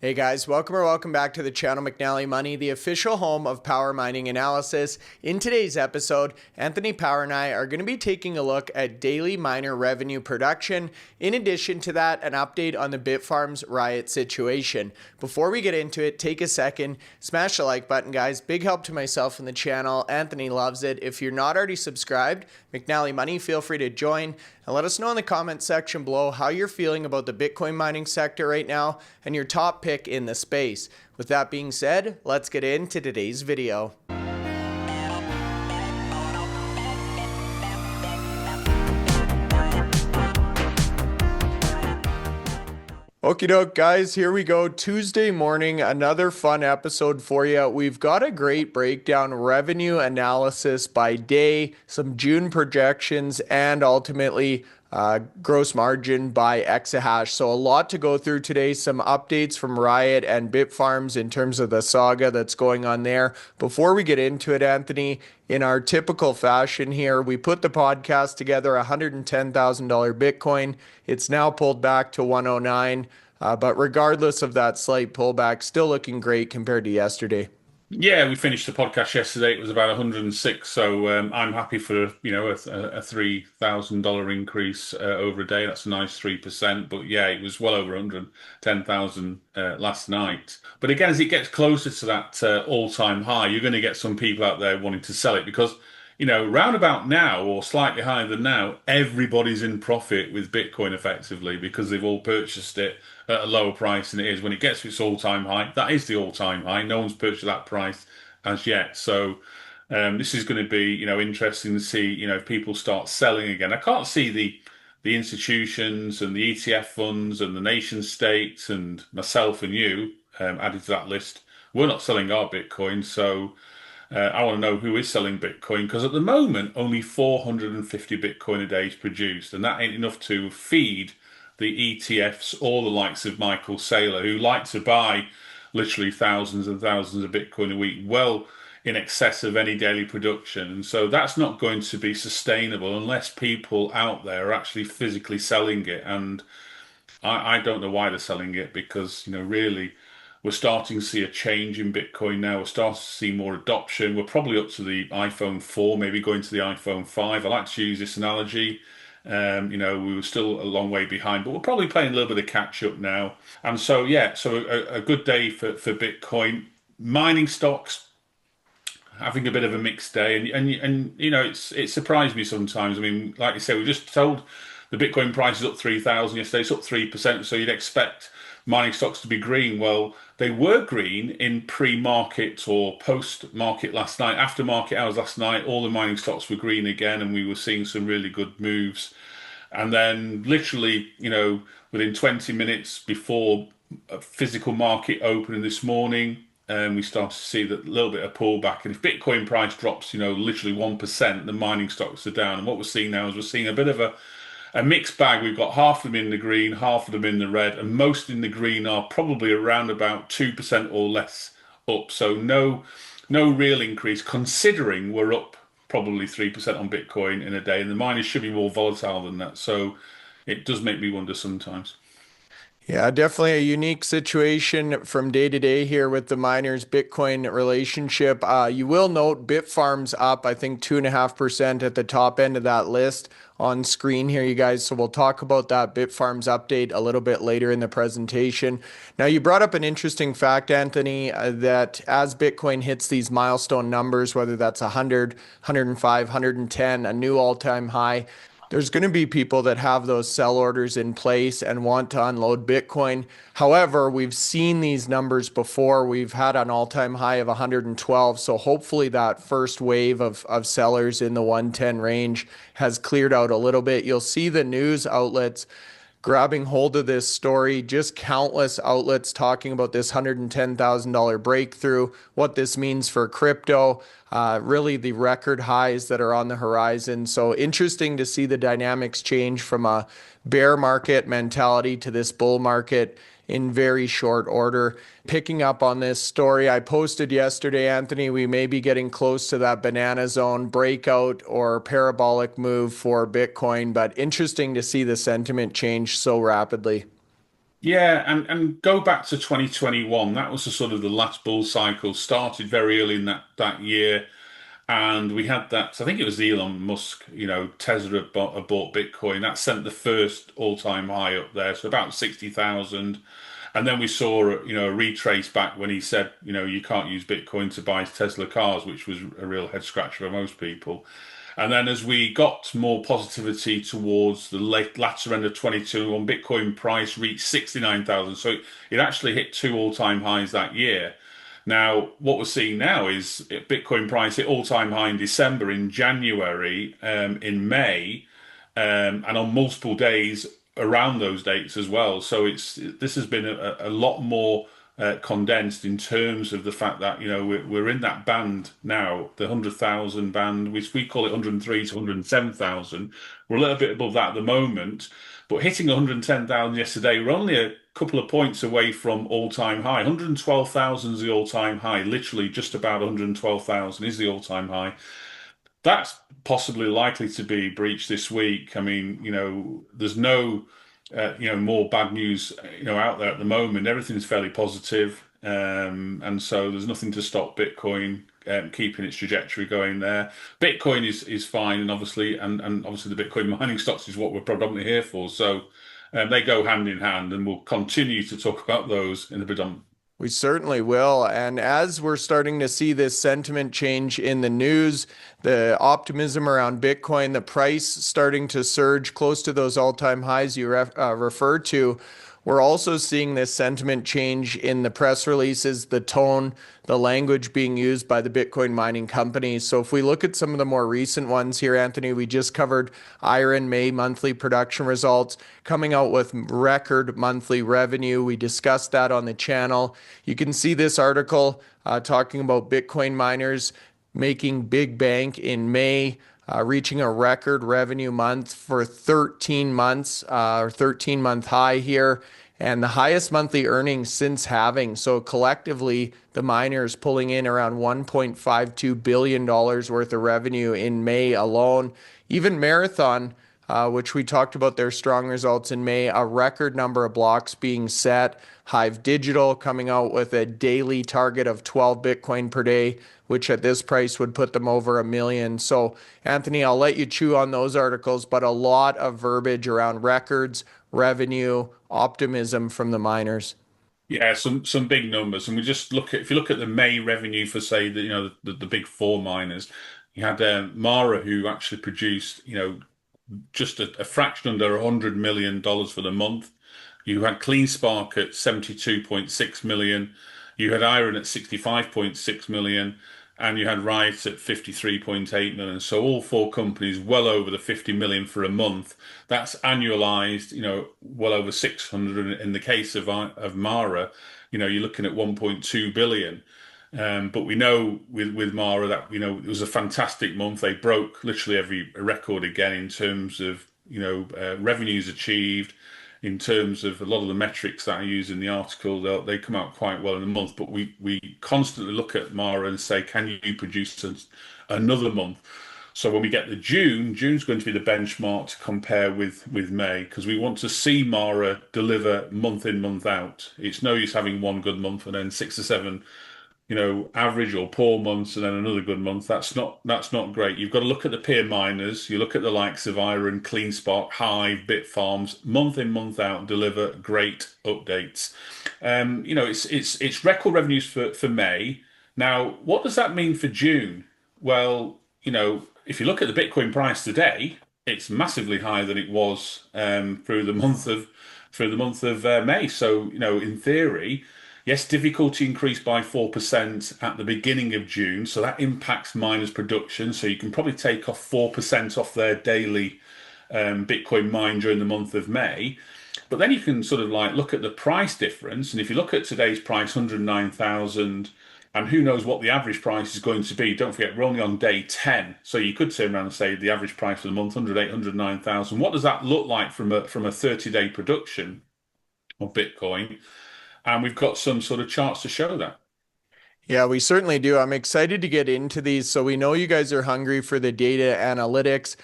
Hey guys, welcome back to the channel McNallie Money, the official home of power mining analysis. In today's episode, Anthony Power and I are going to be taking a look at daily miner revenue production. In addition to that, an update on the Bitfarms riot situation. Before we get into it, take a second, smash the like button guys. Big help to myself and the channel. Anthony loves it. If you're not already subscribed, McNallie Money, feel free to join. And let us know in the comment section below how you're feeling about the Bitcoin mining sector right now and your top pick in the space. With that being said, let's get into today's video. Okie doke, guys, here we go. Tuesday morning, another fun episode for you. We've got a great breakdown, revenue analysis by day, some June projections, and ultimately gross margin by exahash. So a lot to go through today. Some updates from Riot and Bitfarms in terms of the saga that's going on there. Before we get into it, Anthony, in our typical fashion here, we put the podcast together, $110,000 Bitcoin. It's now pulled back to 109. But regardless of that slight pullback, still looking great compared to yesterday. Yeah, we finished the podcast yesterday. It was about 106, so I'm happy for a $3,000 increase over a day. That's a nice 3%. But yeah, it was well over 110,000 last night. But again, as it gets closer to that all-time high, you're going to get some people out there wanting to sell it because round about now or slightly higher than now, everybody's in profit with Bitcoin effectively because they've all purchased it at a lower price than it is. When it gets to its all-time high, that is the all-time high. No one's purchased that price as yet. So this is going to be, interesting to see, if people start selling again. I can't see the institutions and the ETF funds and the nation states and myself and you added to that list. We're not selling our Bitcoin, so I want to know who is selling Bitcoin because at the moment only 450 Bitcoin a day is produced, and that ain't enough to feed the ETFs or the likes of Michael Saylor, who like to buy literally thousands and thousands of Bitcoin a week, well in excess of any daily production. And so that's not going to be sustainable unless people out there are actually physically selling it. And I don't know why they're selling it because, really, we're starting to see a change in Bitcoin now. We're starting to see more adoption. We're probably up to the iPhone 4, maybe going to the iPhone 5. I like to use this analogy. We were still a long way behind, but we're probably playing a little bit of catch up now. And so, yeah, so a good day for Bitcoin. Mining stocks having a bit of a mixed day. And it surprised me sometimes. I mean, like you say, we just told the Bitcoin price is up 3,000 yesterday. It's up 3%. So you'd expect mining stocks to be green. Well, they were green in pre-market or post-market last night. After market hours last night, all the mining stocks were green again, and we were seeing some really good moves. And then literally, within 20 minutes before a physical market opening this morning, we started to see that little bit of pullback. And if Bitcoin price drops, literally 1%, the mining stocks are down. And what we're seeing now is we're seeing a bit of a mixed bag. We've got half of them in the green, half of them in the red, and most in the green are probably around about 2% or less up. So no real increase, considering we're up probably 3% on Bitcoin in a day, and the miners should be more volatile than that. So it does make me wonder sometimes. Yeah, definitely a unique situation from day to day here with the miners Bitcoin relationship. You will note Bitfarms up, I think 2.5% at the top end of that list on screen here, you guys. So we'll talk about that Bitfarms update a little bit later in the presentation. Now, you brought up an interesting fact, Anthony, that as Bitcoin hits these milestone numbers, whether that's 100, 105, 110, a new all-time high, there's going to be people that have those sell orders in place and want to unload Bitcoin. However, we've seen these numbers before. We've had an all-time high of 112. So hopefully that first wave of sellers in the 110 range has cleared out a little bit. You'll see the news outlets grabbing hold of this story, just countless outlets talking about this $110,000 breakthrough, what this means for crypto, really the record highs that are on the horizon. So interesting to see the dynamics change from a bear market mentality to this bull market in very short order. Picking up on this story, I posted yesterday, Anthony, we may be getting close to that banana zone breakout or parabolic move for Bitcoin, but interesting to see the sentiment change so rapidly. Yeah, and go back to 2021. That was the sort of the last bull cycle started very early in that year. And we had that, I think it was Elon Musk, Tesla had bought Bitcoin. That sent the first all-time high up there, so about 60,000. And then we saw, a retrace back when he said, you can't use Bitcoin to buy Tesla cars, which was a real head scratcher for most people. And then as we got more positivity towards the latter end of 22, when Bitcoin price reached 69,000. So it actually hit two all-time highs that year. Now, what we're seeing now is Bitcoin price hit all-time high in December, in January, in May, and on multiple days around those dates as well. So this has been a lot more condensed in terms of the fact that we're in that band now, the 100,000 band, which we call it 103 to 107,000. We're a little bit above that at the moment, but hitting 110,000 yesterday, we're only a couple of points away from all-time high. 112,000 is the all-time high. Literally, just about 112,000 is the all-time high. That's possibly likely to be breached this week. I mean, there's no, more bad news, out there at the moment. Everything's fairly positive, and so there's nothing to stop Bitcoin keeping its trajectory going there. Bitcoin is fine, and obviously the Bitcoin mining stocks is what we're predominantly here for. So they go hand in hand, and we'll continue to talk about those in the predominant. We certainly will. And as we're starting to see this sentiment change in the news, the optimism around Bitcoin, the price starting to surge close to those all-time highs you referred to, we're also seeing this sentiment change in the press releases, the tone, the language being used by the Bitcoin mining companies. So if we look at some of the more recent ones here, Anthony, we just covered IREN May monthly production results coming out with record monthly revenue. We discussed that on the channel. You can see this article talking about Bitcoin miners making big bank in May, reaching a record revenue month for 13 months, or 13-month high here, and the highest monthly earnings since halving. So collectively, the miners pulling in around $1.52 billion worth of revenue in May alone. Even Marathon, which we talked about their strong results in May, a record number of blocks being set. Hive Digital coming out with a daily target of 12 Bitcoin per day, which at this price would put them over 1 million. So, Anthony, I'll let you chew on those articles, but a lot of verbiage around records, revenue, optimism from the miners. Yeah, some big numbers, and we just look at if you look at the May revenue for say the big four miners, you had Mara who actually produced just a fraction under $100 million for the month. You had CleanSpark at 72.6 million. You had IREN at 65.6 million, and you had Riot at 53.8 million. So all four companies well over the 50 million for a month. That's annualized, well over 600. In the case of Mara, you're looking at 1.2 billion. But we know with Mara that it was a fantastic month. They broke literally every record again in terms of revenues achieved, in terms of a lot of the metrics that I use in the article. They come out quite well in a month. But we constantly look at Mara and say, can you produce another month? So when we get to June's going to be the benchmark to compare with May, because we want to see Mara deliver month in, month out. It's no use having one good month and then 6 or 7 average or poor months and then another good month. That's not great. You've got to look at the peer miners. You look at the likes of IREN, CleanSpark, Hive, Bitfarms, month in, month out, deliver great updates. It's record revenues for May. Now, what does that mean for June? Well, if you look at the Bitcoin price today, it's massively higher than it was through the month of May. So, in theory, yes, difficulty increased by 4% at the beginning of June, so that impacts miners' production. So you can probably take off 4% off their daily Bitcoin mine during the month of May. But then you can sort of like look at the price difference, and if you look at today's price, 109,000, and who knows what the average price is going to be. Don't forget, we're only on day 10, so you could turn around and say the average price for the month, 108, 109,000. What does that look like from a 30-day production of Bitcoin? And we've got some sort of charts to show that. Yeah, we certainly do. I'm excited to get into these. So we know you guys are hungry for the data analytics.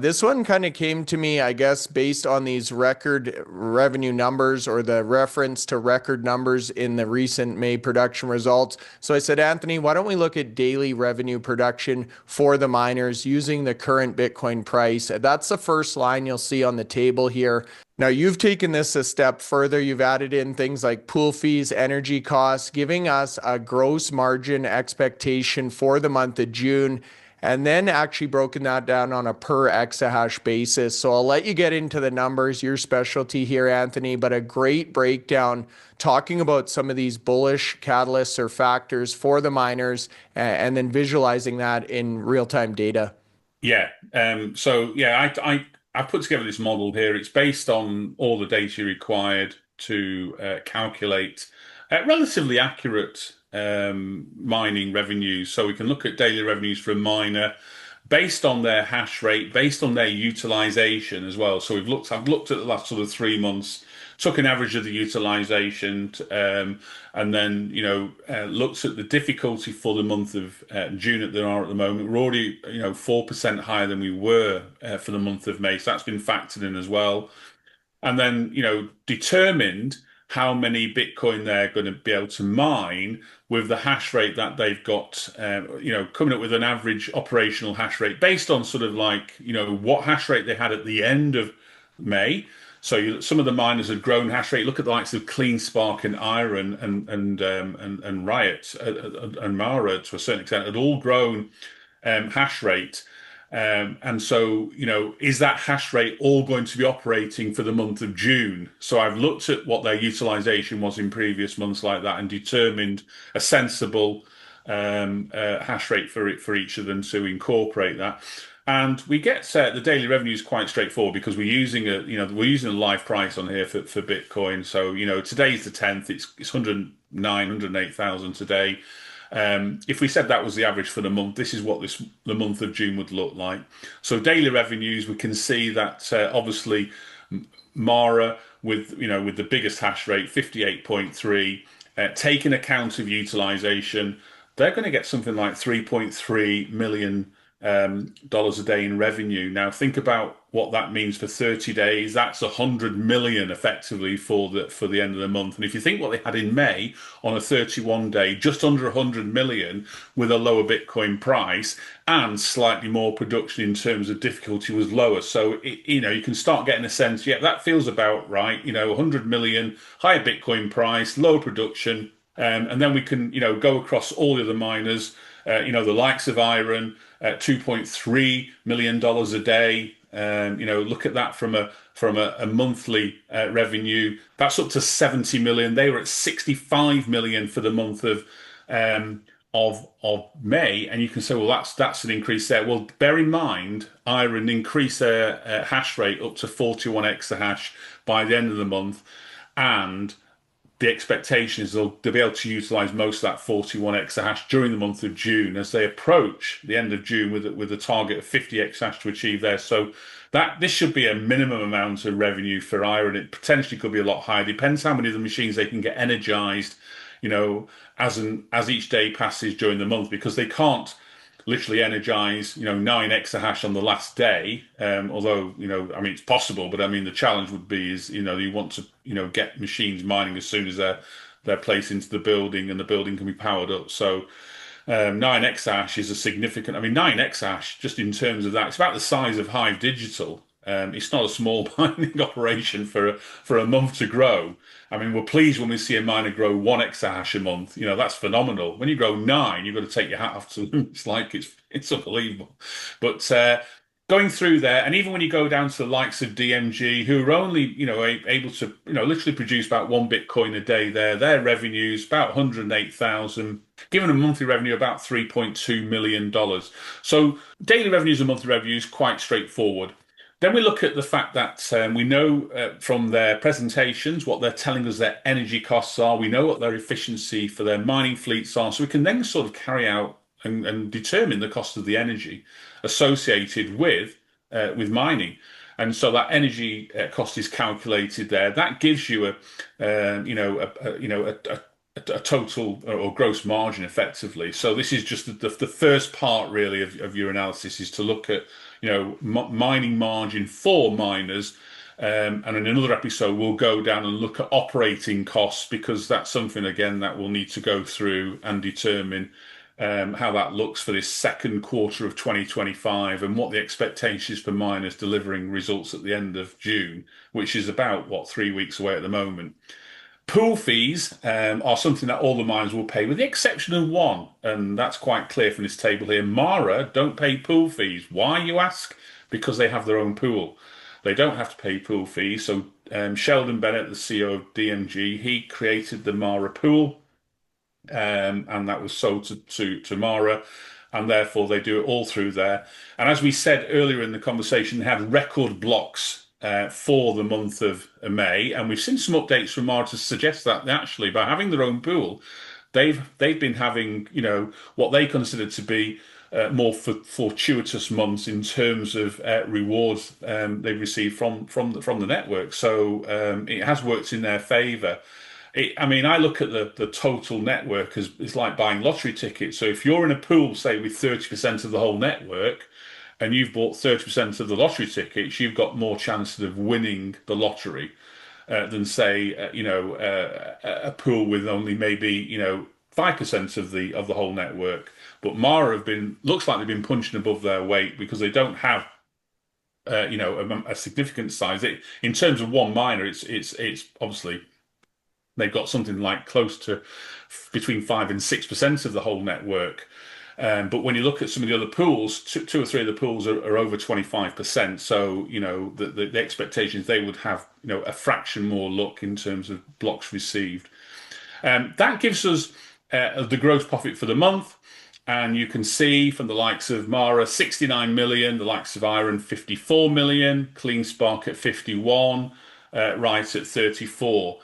This one kind of came to me, I guess, based on these record revenue numbers or the reference to record numbers in the recent May production results. So I said, Anthony, why don't we look at daily revenue production for the miners using the current Bitcoin price? That's the first line you'll see on the table here. Now, you've taken this a step further. You've added in things like pool fees, energy costs, giving us a gross margin expectation for the month of June, and then actually broken that down on a per exahash basis. So I'll let you get into the numbers, your specialty here, Anthony, but a great breakdown talking about some of these bullish catalysts or factors for the miners and then visualizing that in real-time data. Yeah. I put together this model here. It's based on all the data required to calculate relatively accurate mining revenues. So we can look at daily revenues for a miner based on their hash rate, based on their utilization as well. So I've looked at the last sort of 3 months, took an average of the utilization, and then looked at the difficulty for the month of June that there are at the moment. We're already 4% higher than we were for the month of May, so that's been factored in as well. And then determined how many Bitcoin they're going to be able to mine with the hash rate that they've got, coming up with an average operational hash rate based on sort of like, what hash rate they had at the end of May. So some of the miners had grown hash rate. Look at the likes of CleanSpark and IREN and Riot and Mara to a certain extent had all grown hash rate. And so, is that hash rate all going to be operating for the month of June? So I've looked at what their utilization was in previous months like that and determined a sensible hash rate for each of them to incorporate that. And we get the daily revenue is quite straightforward because we're using a live price on here for Bitcoin. So, today's the 10th, it's 109, 108,000 today. If we said that was the average for the month, this is what the month of June would look like. So daily revenues, we can see that obviously Mara with the biggest hash rate, 58.3, taking account of utilization, they're going to get something like $3.3 million dollars a day in revenue. Now think about what that means for 30 days. That's 100 million effectively for the end of the month. And if you think what they had in May on a 31 day, just under 100 million with a lower Bitcoin price and slightly more production in terms of difficulty was lower. So you can start getting a sense, yeah, that feels about right. 100 million, higher Bitcoin price, lower production. And then we can, go across all the other miners, the likes of IREN, $2.3 million a day. Look at that from a monthly revenue. That's up to 70 million. They were at 65 million for the month of May, and you can say, well, that's an increase there. Well, bear in mind, IREN increased their hash rate up to 41 exahash by the end of the month, and the expectation is they'll be able to utilize most of that 41 exahash during the month of June as they approach the end of June with a target of 50 exahash to achieve there. So this should be a minimum amount of revenue for IREN. It potentially could be a lot higher. Depends how many of the machines they can get energized, as each day passes during the month, because they can't literally energize 9 exahash on the last day, although it's possible, but the challenge would be is you want to get machines mining as soon as they're placed into the building and the building can be powered up. So 9 exahash is a significant, 9 exahash just in terms of that, it's about the size of Hive Digital. It's not a small mining operation for a month to grow. We're pleased when we see a miner grow 1 exahash a month. That's phenomenal. When you grow 9, you've got to take your hat off to them. It's like it's unbelievable. But going through there, and even when you go down to the likes of DMG, who are only able to literally produce about 1 Bitcoin a day, their revenues about 108,000, given a monthly revenue about $3.2 million. So daily revenues and monthly revenues quite straightforward. Then we look at the fact that we know from their presentations what they're telling us their energy costs are. We know what their efficiency for their mining fleets are. So we can then sort of carry out and determine the cost of the energy associated with mining. And so that energy cost is calculated there. That gives you a a total or gross margin effectively. So this is just the first part really of your analysis, is to look at, mining margin for miners. And in another episode, we'll go down and look at operating costs, because that's something, again, that we'll need to go through and determine how that looks for this second quarter of 2025, and what the expectation is for miners delivering results at the end of June, which is about, 3 weeks away at the moment. Pool fees are something that all the miners will pay, with the exception of one, and that's quite clear from this table here. Mara don't pay pool fees. Why, you ask? Because they have their own pool. They don't have to pay pool fees. So Sheldon Bennett, the CEO of DMG, he created the Mara pool, and that was sold to Mara, and therefore they do it all through there. And as we said earlier in the conversation, they have record blocks for the month of May, and we've seen some updates from Mara to suggest that actually, by having their own pool, they've been having, what they consider to be more fortuitous months in terms of rewards they've received from the network. So it has worked in their favour. I look at the total network as it's like buying lottery tickets. So if you're in a pool, say with 30% of the whole network, and you've bought 30% of the lottery tickets, you've got more chances of winning the lottery than, say, a pool with only maybe 5% of the whole network. But Mara looks like they've been punching above their weight, because they don't have a significant size. In terms of one miner, it's obviously they've got something like close to between 5 and 6% of the whole network. But when you look at some of the other pools, two or three of the pools are over 25%. So, the expectations they would have, a fraction more luck in terms of blocks received. That gives us the gross profit for the month. And you can see from the likes of Mara, 69 million, the likes of IREN, 54 million, CleanSpark at 51, Riot at 34.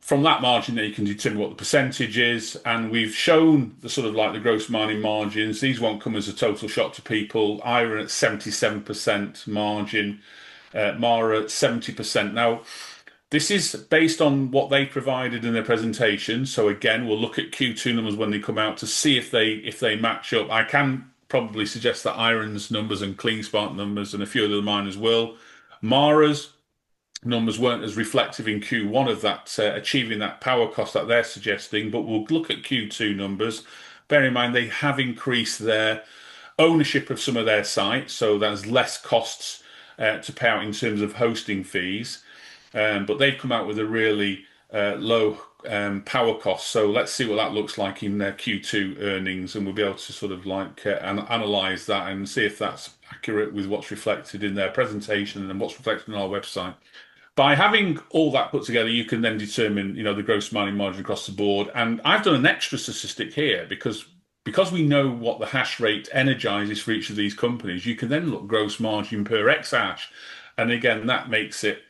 From that margin, then you can determine what the percentage is, and we've shown the sort of like the gross mining margins. These won't come as a total shock to people. IREN at 77% margin, Mara at 70%. Now, this is based on what they provided in their presentation. So again, we'll look at Q2 numbers when they come out to see if they match up. I can probably suggest that IREN's numbers and CleanSpark numbers and a few of the miners will. Mara's numbers weren't as reflective in Q1 of that achieving that power cost that they're suggesting, but we'll look at Q2 numbers. Bear in mind, they have increased their ownership of some of their sites, so there's less costs to pay out in terms of hosting fees, but they've come out with a really low power cost. So let's see what that looks like in their Q2 earnings, and we'll be able to sort of like analyze that and see if that's accurate with what's reflected in their presentation and what's reflected on our website. By having all that put together, you can then determine, the gross mining margin across the board. And I've done an extra statistic here because we know what the hash rate energizes for each of these companies. You can then look gross margin per exahash, and again, that makes it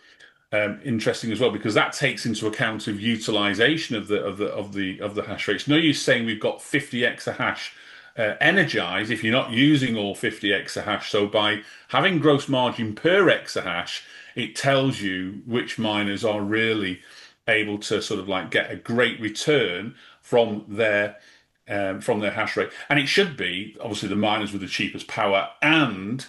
interesting as well, because that takes into account of utilization of the hash rates. No use saying we've got 50 exahash energized if you're not using all 50 exahash. So by having gross margin per exahash, it tells you which miners are really able to sort of like get a great return from their hash rate. And it should be obviously the miners with the cheapest power and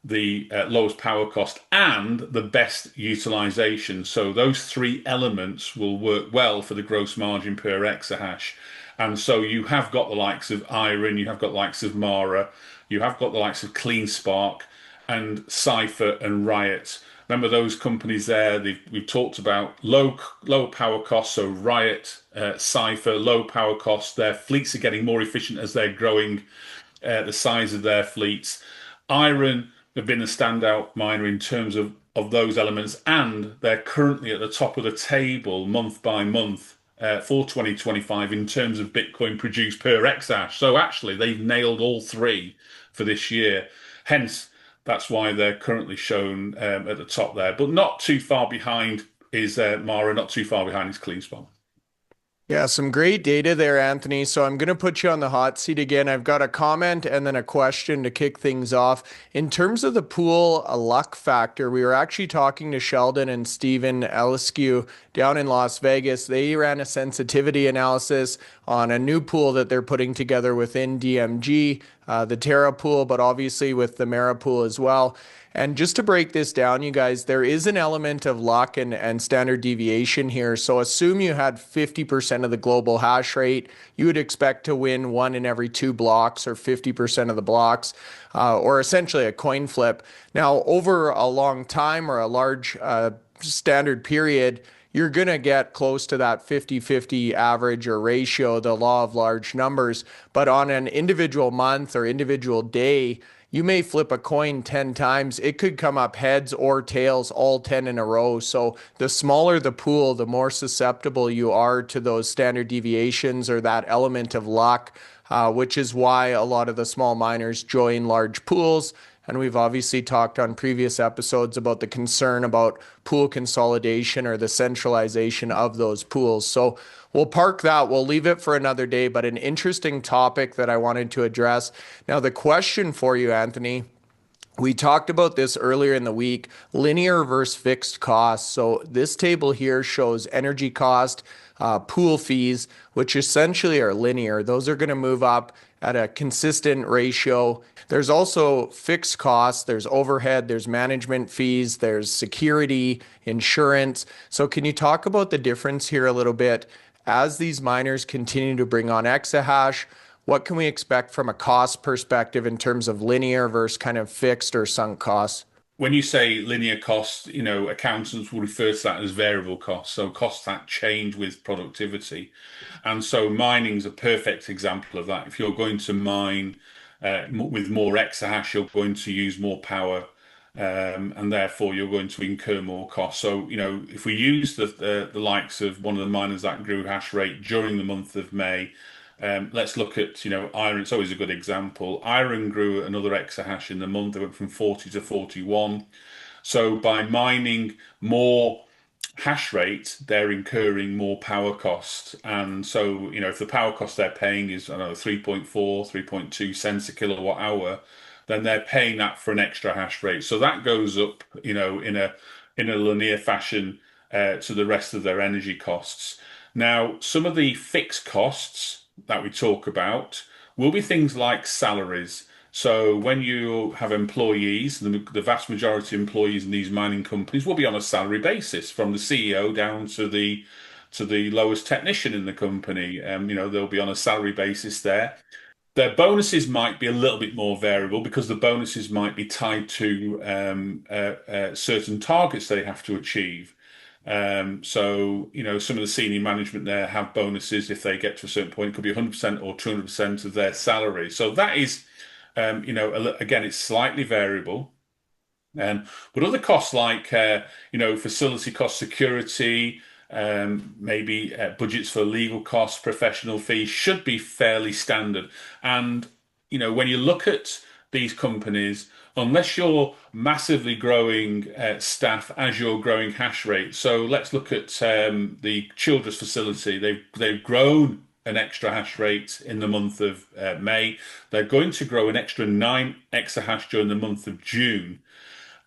the lowest power cost and the best utilization. So those three elements will work well for the gross margin per exahash. And so you have got the likes of IREN, you have got the likes of Mara, you have got the likes of CleanSpark and CIFR and Riot. Remember those companies there, we've talked about low power costs, so Riot, CIFR, low power costs. Their fleets are getting more efficient as they're growing the size of their fleets. IREN have been a standout miner in terms of those elements, and they're currently at the top of the table month by month for 2025 in terms of Bitcoin produced per exahash. So actually, they've nailed all three for this year. Hence, that's why they're currently shown at the top there. But not too far behind is Mara, not too far behind is CleanSpark. Yeah, some great data there, Anthony. So I'm going to put you on the hot seat again. I've got a comment and then a question to kick things off. In terms of the pool a luck factor, we were actually talking to Sheldon and Stephen Eliscu down in Las Vegas. They ran a sensitivity analysis on a new pool that they're putting together within DMG, the Terra pool, but obviously with the Mara pool as well. And just to break this down, you guys, there is an element of luck and standard deviation here. So assume you had 50% of the global hash rate. You would expect to win one in every two blocks or 50% of the blocks, or essentially a coin flip. Now, over a long time or a large standard period, you're going to get close to that 50-50 average or ratio, the law of large numbers. But on an individual month or individual day, you may flip a coin 10 times. It could come up heads or tails, all 10 in a row. So the smaller the pool, the more susceptible you are to those standard deviations or that element of luck, which is why a lot of the small miners join large pools. And we've obviously talked on previous episodes about the concern about pool consolidation or the centralization of those pools. So we'll park that. We'll leave it for another day, but an interesting topic that I wanted to address. Now, the question for you, Anthony, we talked about this earlier in the week, linear versus fixed costs. So this table here shows energy cost, pool fees, which essentially are linear. Those are going to move up at a consistent ratio. There's also fixed costs, there's overhead, there's management fees, there's security, insurance. So can you talk about the difference here a little bit? As these miners continue to bring on exahash, what can we expect from a cost perspective in terms of linear versus kind of fixed or sunk costs? When you say linear costs, accountants will refer to that as variable costs, so costs that change with productivity. And so mining is a perfect example of that. If you're going to mine with more exahash, you're going to use more power, and therefore you're going to incur more costs. So, if we use the likes of one of the miners that grew hash rate during the month of May, let's look at, IREN. It's always a good example. IREN grew another exahash in the month. They went from 40 to 41. So by mining more hash rate, they're incurring more power costs. And so, if the power cost they're paying is, I don't know, 3.4, 3.2 cents a kilowatt hour, then they're paying that for an extra hash rate. So that goes up, in a linear fashion to the rest of their energy costs. Now, some of the fixed costs that we talk about will be things like salaries. So when you have employees, the vast majority of employees in these mining companies will be on a salary basis, from the CEO down to the lowest technician in the company. They'll be on a salary basis there. Their bonuses might be a little bit more variable because the bonuses might be tied to certain targets they have to achieve. So, some of the senior management there have bonuses if they get to a certain point. It could be 100% or 200% of their salary. So that is, again, it's slightly variable. But other costs like, facility cost, security, maybe budgets for legal costs, professional fees should be fairly standard. And, when you look at these companies, unless you're massively growing staff as you're growing hash rate. So let's look at the Childress facility. They've grown an extra hash rate in the month of May. They're going to grow an extra 9 exahash during the month of June.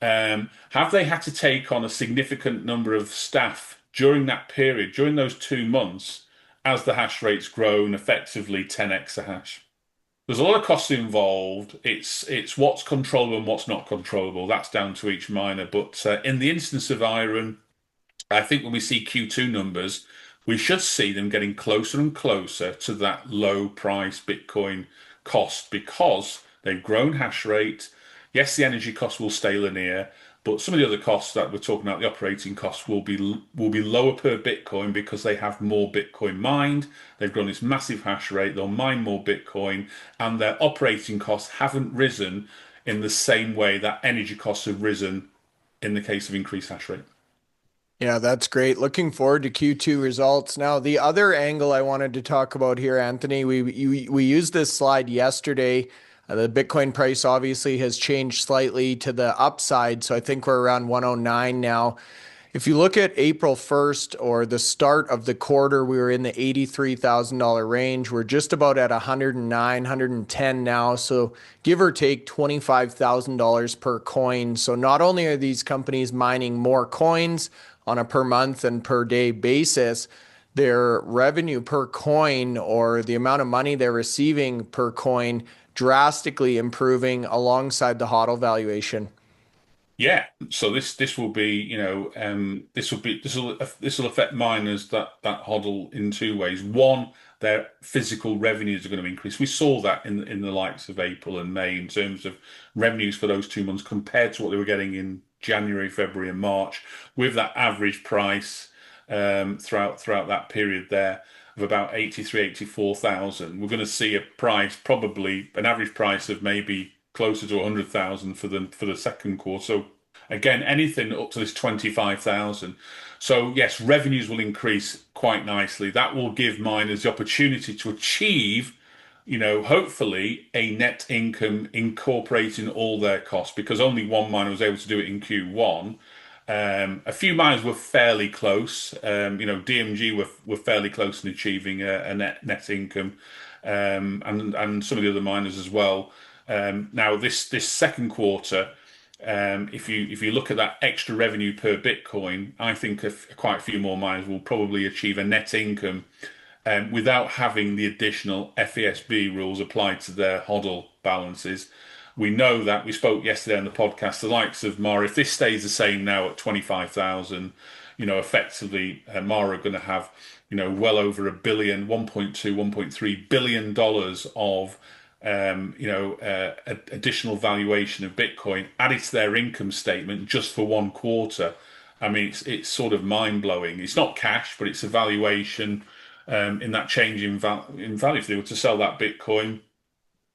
Have they had to take on a significant number of staff during that period, during those 2 months, as the hash rate's grown effectively 10 exahash? There's a lot of costs involved. It's what's controllable and what's not controllable. That's down to each miner. But in the instance of IREN, I think when we see Q2 numbers, we should see them getting closer and closer to that low price Bitcoin cost because they've grown hash rate. Yes, the energy costs will stay linear, but some of the other costs that we're talking about, the operating costs, will be lower per Bitcoin because they have more Bitcoin mined. They've grown this massive hash rate. They'll mine more Bitcoin, and their operating costs haven't risen in the same way that energy costs have risen in the case of increased hash rate. Yeah, that's great. Looking forward to Q2 results. Now, the other angle I wanted to talk about here, Anthony, we used this slide yesterday. The Bitcoin price obviously has changed slightly to the upside, so I think we're around 109 now. If you look at April 1st or the start of the quarter, we were in the $83,000 range. We're just about at 109, 110 now. So give or take $25,000 per coin. So not only are these companies mining more coins on a per month and per day basis, their revenue per coin or the amount of money they're receiving per coin drastically improving alongside the HODL valuation. Yeah, so this will be, this will affect miners that hodl in two ways. One, their physical revenues are going to increase. We saw that in the likes of April and May in terms of revenues for those 2 months compared to what they were getting in January, February, and March, with that average price throughout that period there of about 83, 84,000. We're going to see a price, probably an average price of maybe closer to 100,000 for the second quarter. So again, anything up to this 25,000. So yes, revenues will increase quite nicely. That will give miners the opportunity to achieve, hopefully a net income incorporating all their costs, because only one miner was able to do it in Q1. A few miners were fairly close. DMG were fairly close in achieving a net income, and some of the other miners as well. Now this second quarter, if you look at that extra revenue per Bitcoin, I think quite a few more miners will probably achieve a net income without having the additional FASB rules applied to their HODL balances. We know that, we spoke yesterday on the podcast, the likes of Mara, if this stays the same now at 25,000, effectively Mara are going to have, well over $1 billion, 1.2, $1.3 billion of additional valuation of Bitcoin added to their income statement just for one quarter. I mean, it's sort of mind blowing. It's not cash, but it's a valuation in that change in value. If they were to sell that Bitcoin,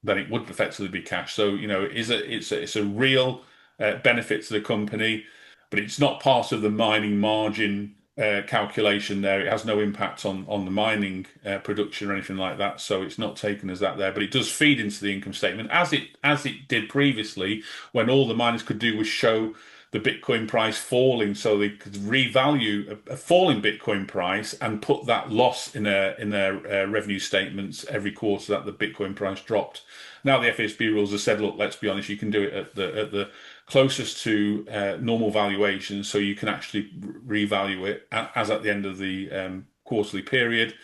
then it would effectively be cash. So it's a real benefit to the company, but it's not part of the mining margin calculation there. It has no impact on the mining production or anything like that, so it's not taken as that there. But it does feed into the income statement as it did previously, when all the miners could do was show the Bitcoin price falling, so they could revalue a falling Bitcoin price and put that loss in their revenue statements every quarter that the Bitcoin price dropped. Now the FASB rules have said, look, let's be honest, you can do it at the closest to normal valuation, so you can actually revalue it as at the end of the quarterly period.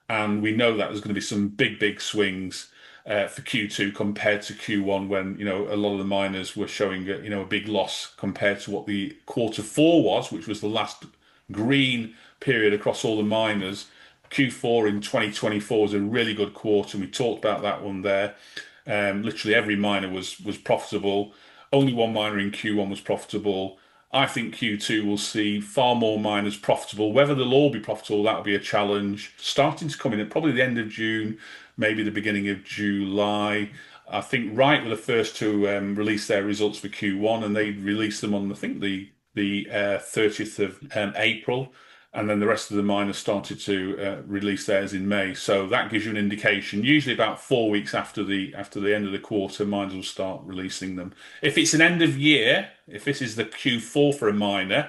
And we know that there's going to be some big swings for Q2 compared to Q1, when a lot of the miners were showing a big loss compared to what the Q4 was, which was the last green period across all the miners. Q4 in 2024 was a really good quarter, and we talked about that one there. Literally every miner was profitable. Only one miner in Q1 was profitable. I think Q2 will see far more miners profitable. Whether they'll all be profitable, that'll be a challenge. Starting to come in at probably the end of June, maybe the beginning of July. I think Riot were the first to release their results for Q1, and they released them on, I think, the 30th of April. And then the rest of the miners started to release theirs in May. So that gives you an indication. Usually about 4 weeks after the end of the quarter, miners will start releasing them. If it's an end of year, if this is the Q4 for a miner,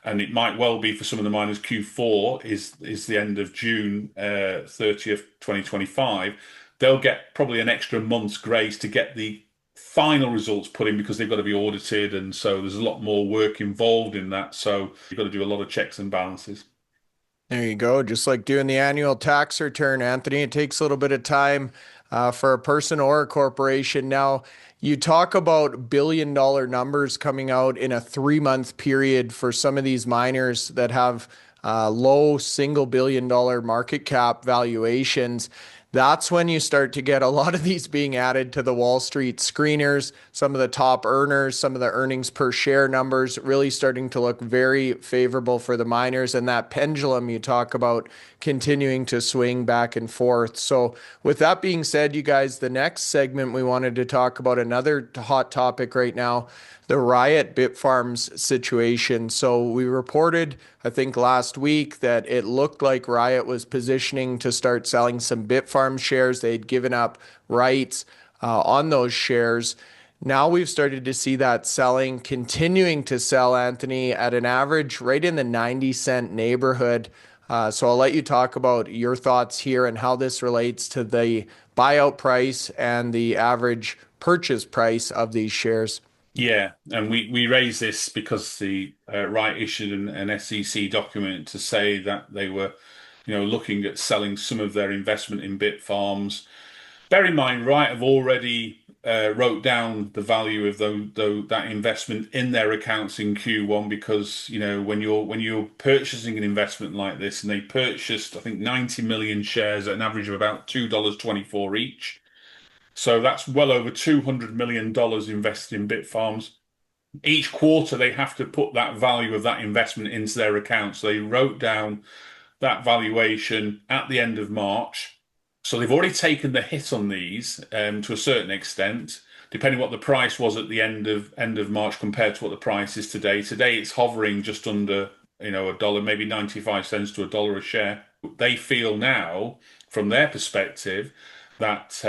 and it might well be for some of the miners, Q4 is the end of June 30th, 2025, they'll get probably an extra month's grace to get the final results put in, because they've got to be audited, and so there's a lot more work involved in that. So you've got to do a lot of checks and balances. There you go. Just like doing the annual tax return, Anthony, it takes a little bit of time for a person or a corporation. Now, you talk about billion-dollar numbers coming out in a 3-month period for some of these miners that have low single-billion-dollar market cap valuations. That's when you start to get a lot of these being added to the Wall Street screeners, some of the top earners, some of the earnings per share numbers really starting to look very favorable for the miners, and that pendulum you talk about continuing to swing back and forth. So with that being said, you guys, the next segment we wanted to talk about another hot topic right now, the Riot Bitfarms situation. So we reported, I think last week, that it looked like Riot was positioning to start selling some Bitfarms shares. They'd given up rights on those shares. Now we've started to see that selling, continuing to sell, Anthony, at an average right in the 90-cent neighborhood. So I'll let you talk about your thoughts here and how this relates to the buyout price and the average purchase price of these shares. Yeah, and we raised this because the Riot issued an SEC document to say that they were, looking at selling some of their investment in Bitfarms. Bear in mind, Riot have already wrote down the value of that investment in their accounts in Q1 because when you're purchasing an investment like this, and they purchased I think 90 million shares at an average of about $2.24 each. So that's well over $200 million invested in Bitfarms. Each quarter, they have to put that value of that investment into their accounts. They wrote down that valuation at the end of March. So they've already taken the hit on these to a certain extent, depending what the price was at the end of March compared to what the price is today. Today it's hovering just under, a dollar, maybe 95 cents to a dollar a share. They feel now, from their perspective, that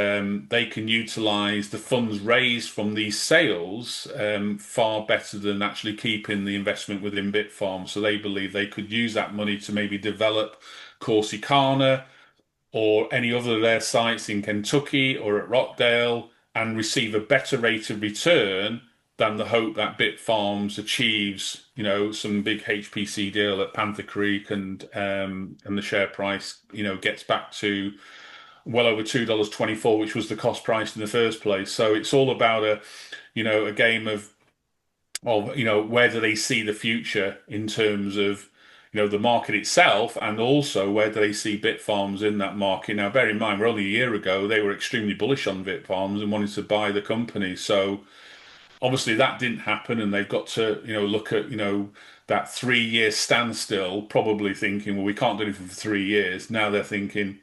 they can utilize the funds raised from these sales far better than actually keeping the investment within Bitfarms. So they believe they could use that money to maybe develop Corsicana or any other of their sites in Kentucky or at Rockdale and receive a better rate of return than the hope that Bitfarms achieves, some big HPC deal at Panther Creek and the share price, gets back to well over $2.24, which was the cost price in the first place. So it's all about a game of where do they see the future in terms of, the market itself, and also where do they see Bitfarms in that market. Now, bear in mind, we're only a year ago, they were extremely bullish on Bitfarms and wanted to buy the company. So obviously that didn't happen, and they've got to, look at, that 3-year standstill, probably thinking, well, we can't do anything for 3 years. Now they're thinking,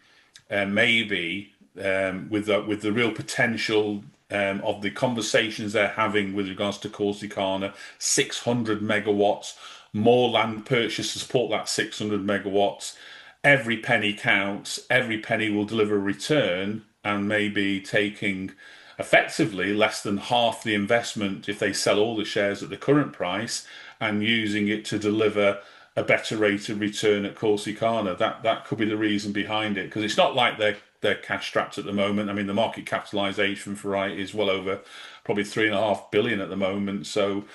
maybe with the real potential of the conversations they're having with regards to Corsicana, 600 megawatts, more land purchase to support that 600 megawatts. Every penny counts. Every penny will deliver a return, and maybe taking effectively less than half the investment if they sell all the shares at the current price and using it to deliver a better rate of return at Corsicana. That could be the reason behind it, because it's not like they're cash strapped at the moment. I mean, the market capitalization for Riot is well over probably $3.5 billion at the moment. So,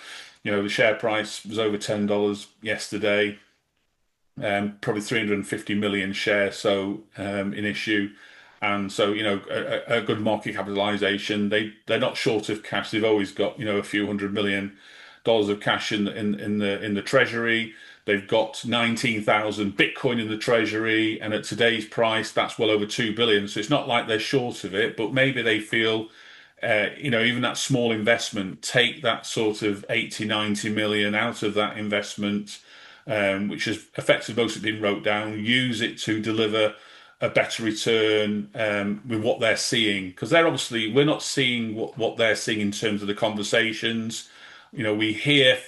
the share price was over $10 yesterday. Probably 350 million shares in issue. And so, a good market capitalization. They're not short of cash. They've always got, a few $100 million of cash in the treasury. They've got 19,000 Bitcoin in the treasury, and at today's price, that's well over 2 billion. So it's not like they're short of it, but maybe they feel, even that small investment, take that sort of 80, 90 million out of that investment, which has effectively mostly been wrote down, use it to deliver a better return with what they're seeing. Because we're not seeing what they're seeing in terms of the conversations. We hear,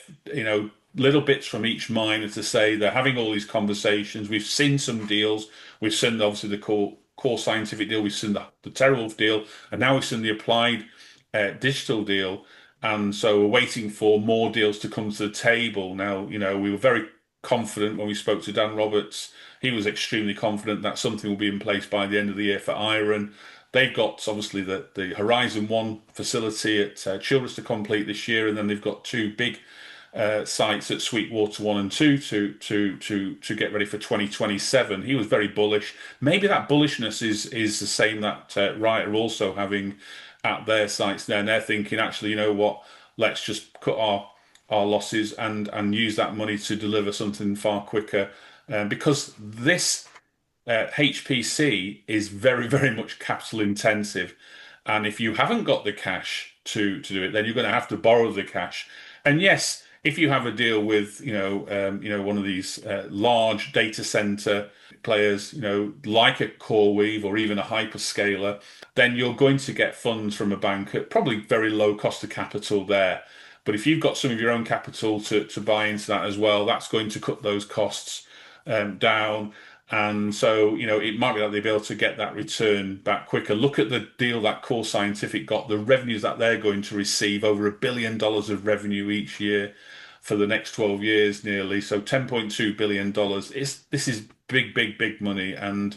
little bits from each miner to say they're having all these conversations. We've seen some deals. We've seen obviously the core scientific deal. We've seen the TeraWulf deal, and now we've seen the Applied Digital deal. And so we're waiting for more deals to come to the table. Now, we were very confident when we spoke to Dan Roberts. He was extremely confident that something will be in place by the end of the year for IREN. They've got obviously the Horizon 1 facility at Childress to complete this year, and then they've got two big sites at Sweetwater 1 and 2 to get ready for 2027. He was very bullish. Maybe that bullishness is the same that Riot are also having at their sites there. And they're thinking, actually, you know what? Let's just cut our losses and use that money to deliver something far quicker. Because this HPC is very, very much capital intensive. And if you haven't got the cash to do it, then you're going to have to borrow the cash. And yes, if you have a deal with, one of these large data center players, like a CoreWeave or even a hyperscaler, then you're going to get funds from a bank at probably very low cost of capital there. But if you've got some of your own capital to buy into that as well, that's going to cut those costs down. And so, it might be that they'll be able to get that return back quicker. Look at the deal that Core Scientific got, the revenues that they're going to receive, over $1 billion of revenue each year for the next 12 years nearly. So $10.2 billion. This is big, big, big money. And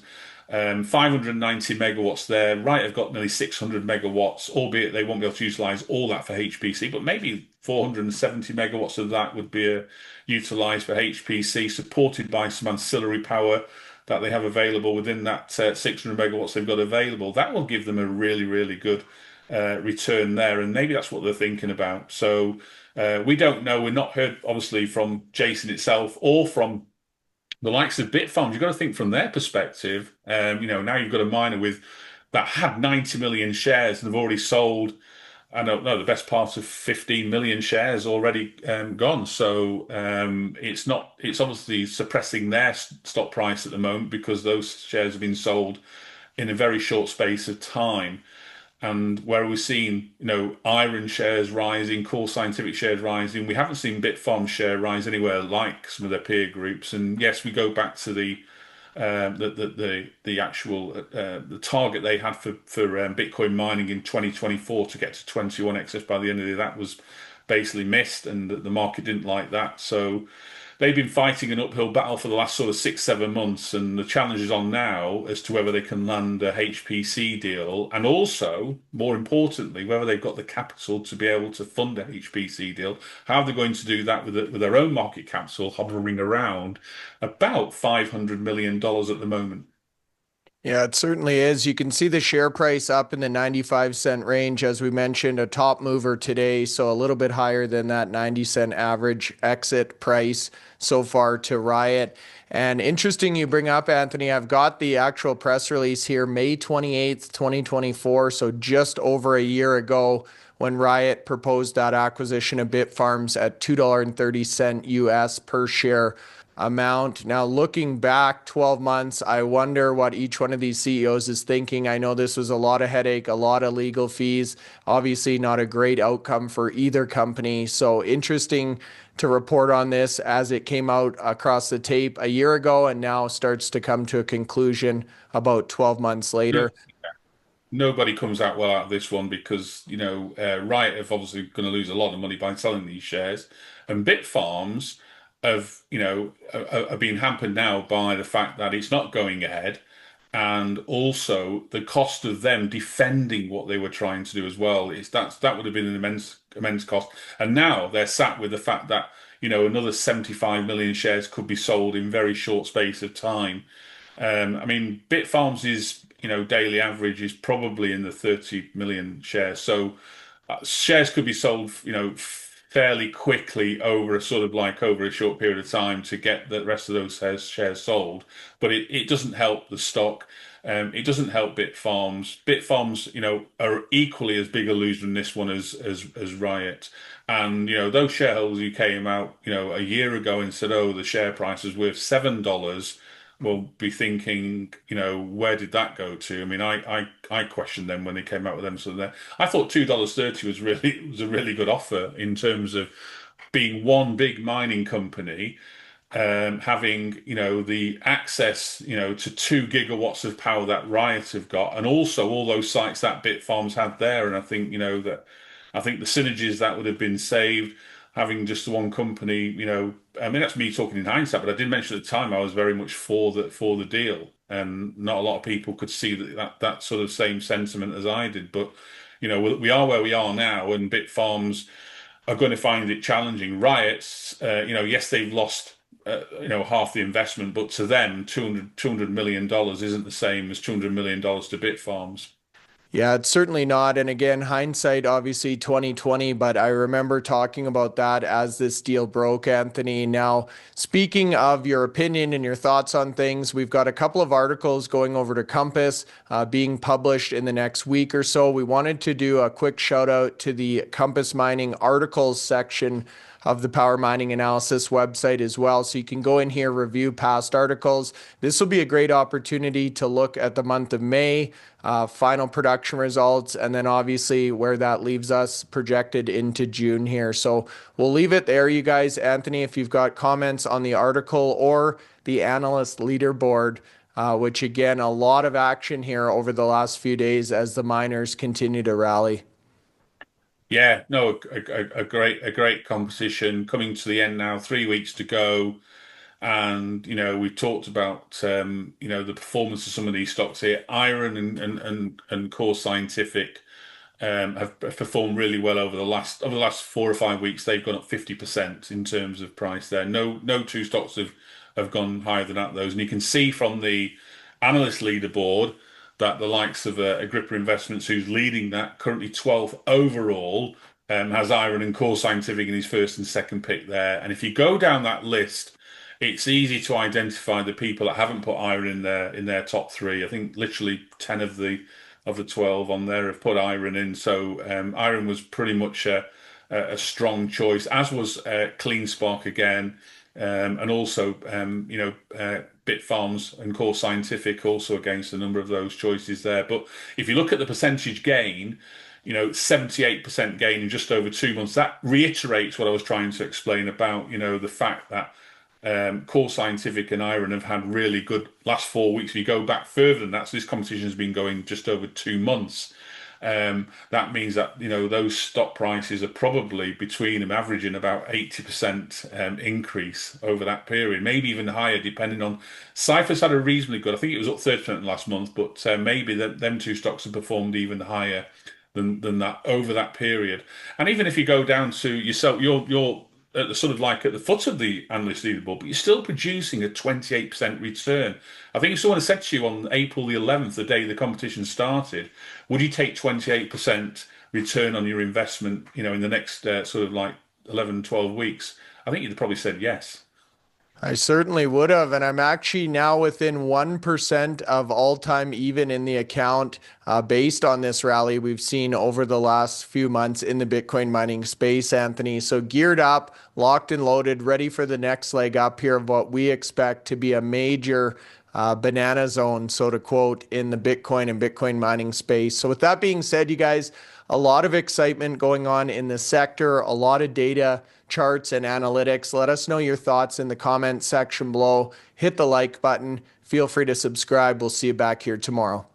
590 megawatts there. Right, have got nearly 600 megawatts, albeit they won't be able to utilize all that for HPC, but maybe 470 megawatts of that would be utilized for HPC, supported by some ancillary power that they have available within that 600 megawatts they've got available. That will give them a really, really good return there, and maybe that's what they're thinking about. So we don't know. We're not heard, obviously, from Jason itself or from the likes of Bitfarms. You've got to think from their perspective. Now you've got a miner that had 90 million shares and have already sold, I don't know, the best part of 15 million shares already gone. So it's obviously suppressing their stock price at the moment because those shares have been sold in a very short space of time. And where we've seen, IREN shares rising, Core Scientific shares rising, we haven't seen Bitfarms share rise anywhere like some of their peer groups. And yes, we go back to the actual the target they had for Bitcoin mining in 2024 to get to 21 excess by the end of the year. That was basically missed, and the market didn't like that. So they've been fighting an uphill battle for the last sort of 6, 7 months, and the challenge is on now as to whether they can land a HPC deal, and also, more importantly, whether they've got the capital to be able to fund a HPC deal. How they're going to do that with their own market capital hovering around about $500 million at the moment. Yeah, it certainly is. You can see the share price up in the 95-cent range, as we mentioned, a top mover today. So a little bit higher than that 90-cent average exit price so far to Riot. And interesting you bring up, Anthony, I've got the actual press release here, May 28th, 2024. So just over a year ago, when Riot proposed that acquisition of Bitfarms at $2.30 US per share amount. Now, looking back 12 months, I wonder what each one of these CEOs is thinking. I know this was a lot of headache, a lot of legal fees, obviously not a great outcome for either company. So interesting to report on this as it came out across the tape a year ago and now starts to come to a conclusion about 12 months later. Nobody comes out well out of this one because, Riot have obviously going to lose a lot of money by selling these shares. And Bitfarms have been hampered now by the fact that it's not going ahead, and also the cost of them defending what they were trying to do as well. That would have been an immense cost. And now they're sat with the fact that, another 75 million shares could be sold in very short space of time. Bitfarms is, daily average is probably in the 30 million shares. So shares could be sold, fairly quickly over a short period of time to get the rest of those shares sold. But it doesn't help the stock. It doesn't help Bitfarms. Bitfarms, are equally as big a loser in this one as Riot. And, those shareholders who came out, a year ago and said, oh, the share price is worth $7, will be thinking, where did that go to? I mean, I questioned them when they came out with them. So I thought $2.30 was a really good offer in terms of being one big mining company, having, the access, to 2 gigawatts of power that Riot have got, and also all those sites that Bitfarms had there. And I think, I think the synergies that would have been saved, having just the one company, that's me talking in hindsight, but I did mention at the time I was very much for the deal, and not a lot of people could see that sort of same sentiment as I did. But we are where we are now, and Bitfarms are going to find it challenging. Riots, yes, they've lost half the investment, but to them, $200 million isn't the same as $200 million to Bitfarms. Yeah, it's certainly not. And again, hindsight, obviously 2020, but I remember talking about that as this deal broke, Anthony. Now, speaking of your opinion and your thoughts on things, we've got a couple of articles going over to Compass being published in the next week or so. We wanted to do a quick shout out to the Compass Mining articles section of the Power Mining Analysis website as well. So you can go in here, review past articles. This will be a great opportunity to look at the month of May, final production results, and then obviously where that leaves us projected into June here. So we'll leave it there, you guys. Anthony, if you've got comments on the article or the analyst leaderboard, which again, a lot of action here over the last few days as the miners continue to rally. Yeah, no, a great competition coming to the end now. 3 weeks to go. And we've talked about the performance of some of these stocks here. IREN and Core Scientific have performed really well over the last 4 or 5 weeks. They've gone up 50% in terms of price there. No two stocks have gone higher than that, those. And you can see from the analyst leaderboard that the likes of Agrippa Investments, who's leading that, currently 12th overall, has IREN and Core Scientific in his first and second pick there. And if you go down that list, it's easy to identify the people that haven't put IREN in their top three. I think literally 10 of the 12 on there have put IREN in. So IREN was pretty much a strong choice, as was CleanSpark again, and also Bitfarms and Core Scientific also against a number of those choices there. But if you look at the percentage gain, 78% gain in just over 2 months, that reiterates what I was trying to explain about, the fact that Core Scientific and IREN have had really good last 4 weeks. If you go back further than that, so this competition has been going just over 2 months. That means that those stock prices are probably between them averaging about 80% increase over that period, maybe even higher depending on. CIFR's had a reasonably good. I think it was up 30% last month, but maybe them two stocks have performed even higher than that over that period. And even if you go down to yourself, you're at the sort of like at the foot of the analyst leaderboard, but you're still producing a 28% return. I think if someone had said to you on April the 11th, the day the competition started, would you take 28% return on your investment, in the next sort of like 11, 12 weeks? I think you'd probably said yes. I certainly would have, and I'm actually now within 1% of all-time even in the account based on this rally we've seen over the last few months in the Bitcoin mining space, Anthony. So geared up, locked and loaded, ready for the next leg up here of what we expect to be a major banana zone, so to quote, in the Bitcoin and Bitcoin mining space. So with that being said, you guys, a lot of excitement going on in the sector, a lot of data, charts, and analytics. Let us know your thoughts in the comment section below. Hit the like button. Feel free to subscribe. We'll see you back here tomorrow.